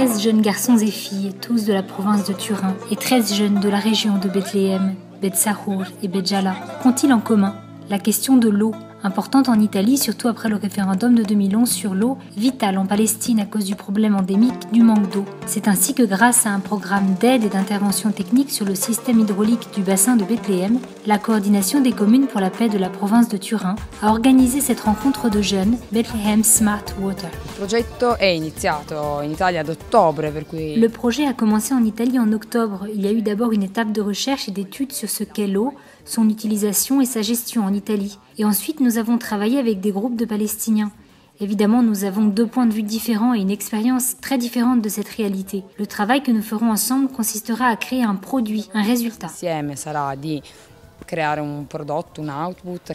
13 jeunes garçons et filles, tous de la province de Turin, et 13 jeunes de la région de Bethléem, Beth Sahour et Beth Jala, qu'ont-ils en commun? La question de l'eau, importante en Italie, surtout après le référendum de 2011 sur l'eau, vitale en Palestine à cause du problème endémique du manque d'eau. C'est ainsi que grâce à un programme d'aide et d'intervention technique sur le système hydraulique du bassin de Bethléem, la coordination des communes pour la paix de la province de Turin a organisé cette rencontre de jeunes, Bethlehem Smart Water. Le projet a commencé en Italie en octobre. Il y a eu d'abord une étape de recherche et d'études sur ce qu'est l'eau, son utilisation et sa gestion en Italie. Et ensuite, nous avons travaillé avec des groupes de Palestiniens. Évidemment, nous avons deux points de vue différents et une expérience très différente de cette réalité. Le travail que nous ferons ensemble consistera à créer un produit, un résultat. creare un prodotto, un output.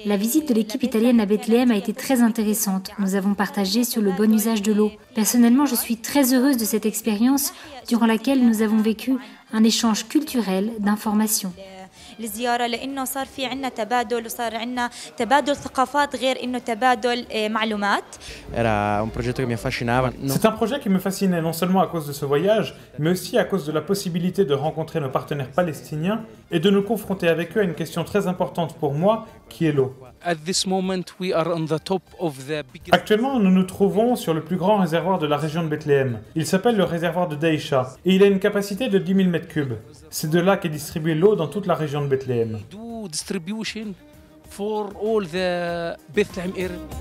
La visite de l'équipe italienne à Bethléem a été très intéressante. Nous avons partagé sur le bon usage de l'eau. Personnellement, je suis très heureuse de cette expérience durant laquelle nous avons vécu un échange culturel d'informations. للزيارة لأنه صار في عنا تبادل وصار عنا تبادل ثقافات غير إنه تبادل معلومات. C'est un projet qui me fascinait non seulement à cause de ce voyage, mais aussi à cause de la possibilité de rencontrer nos partenaires palestiniens et de nous confronter avec eux à une question très importante pour moi, qui est l'eau. Actuellement, nous nous trouvons sur le plus grand réservoir de la région de Bethléem. Il s'appelle le réservoir de Daïcha et il a une capacité de 10 000 m3. C'est de là qu'est distribuée l'eau dans toute la région de Bethléem.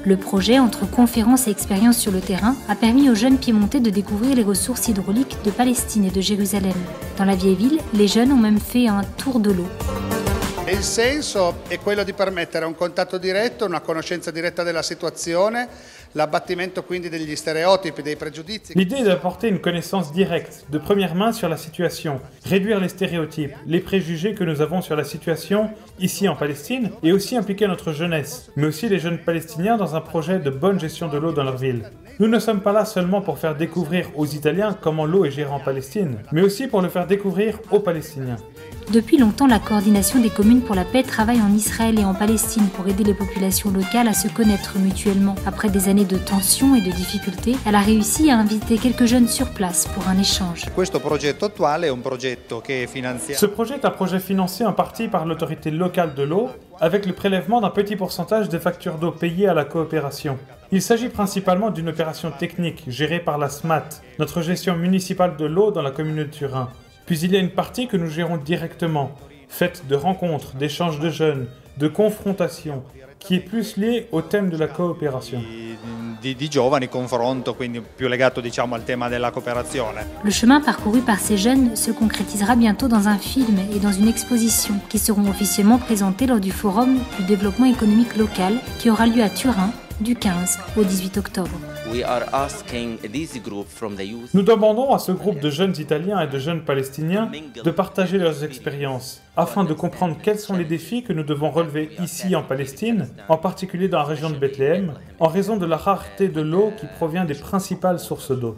Le projet, entre conférences et expériences sur le terrain, a permis aux jeunes piémontais de découvrir les ressources hydrauliques de Palestine et de Jérusalem. Dans la vieille ville, les jeunes ont même fait un tour de l'eau. Il senso è quello di permettere un contatto diretto, una conoscenza diretta della situazione, l'abbattimento quindi degli stereotipi, dei pregiudizi. L'idée est d'apporter une connaissance directe, de première main sur la situation, réduire les stéréotypes, les préjugés que nous avons sur la situation ici en Palestine et aussi impliquer notre jeunesse, mais aussi les jeunes palestiniens dans un projet de bonne gestion de l'eau dans leur ville. Nous ne sommes pas là seulement pour faire découvrir aux Italiens comment l'eau est gérée en Palestine, mais aussi pour le faire découvrir aux Palestiniens. Depuis longtemps, la coordination des communes pour la paix travaille en Israël et en Palestine pour aider les populations locales à se connaître mutuellement. Après des années de tensions et de difficultés, elle a réussi à inviter quelques jeunes sur place pour un échange. Ce projet est un projet financé en partie par l'autorité locale de l'eau, avec le prélèvement d'un petit pourcentage des factures d'eau payées à la coopération. Il s'agit principalement d'une opération technique gérée par la SMAT, notre gestion municipale de l'eau dans la commune de Turin. Puis il y a une partie que nous gérons directement, faite de rencontres, d'échanges de jeunes, de confrontations, qui est plus liée au thème de la coopération. Le chemin parcouru par ces jeunes se concrétisera bientôt dans un film et dans une exposition qui seront officiellement présentées lors du Forum du développement économique local qui aura lieu à Turin du 15 au 18 octobre. Nous demandons à ce groupe de jeunes Italiens et de jeunes Palestiniens de partager leurs expériences afin de comprendre quels sont les défis que nous devons relever ici en Palestine, en particulier dans la région de Bethléem, en raison de la rareté de l'eau qui provient des principales sources d'eau.